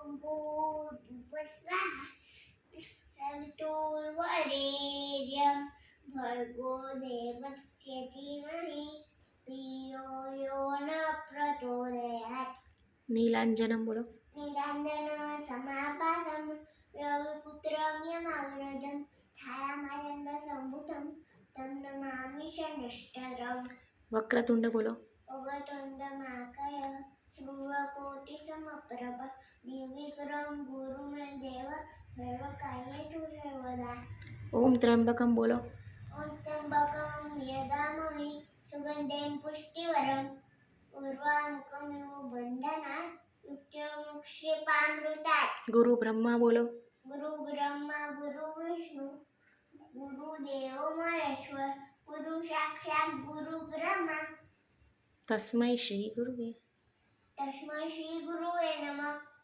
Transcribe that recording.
भूर्भुवस्वः सवितुर्वरेण्यं भर्गो देवस्य धीमहि धियो यो न प्रचोदयात्। नीलांजनं बोलो. नीलाञ्जनसमाभासं रविपुत्रं यमाग्रजं छायामानन्दसम्भुतं तं नमामि शनिश्चरम्। वक्रतुंड बोलो. वक्रतुण्डमहाकाय सूर्यकोटिसमप्रभ निर्विघ्नं कुरु मे देव सर्वकार्येषु सर्वदा। ओम त्र्यंबकं बोलो. ॐ त्र्यम्बकं यजामहे सुगन्धिं पुष्टिवर्धनम् उर्वारुकमिव बन्धनात् मृत्युमुक्षीपामृतात्। गुरु ब्रह्मा बोलो. गुरु ब्रह्मा गुरु विष्णु गुरुदेवो महेश्वर गुरु साक्षात् गुरु ब्रह्मा तस्मै श्री गुरुवे. तस्मै श्री गुरुवे नमः।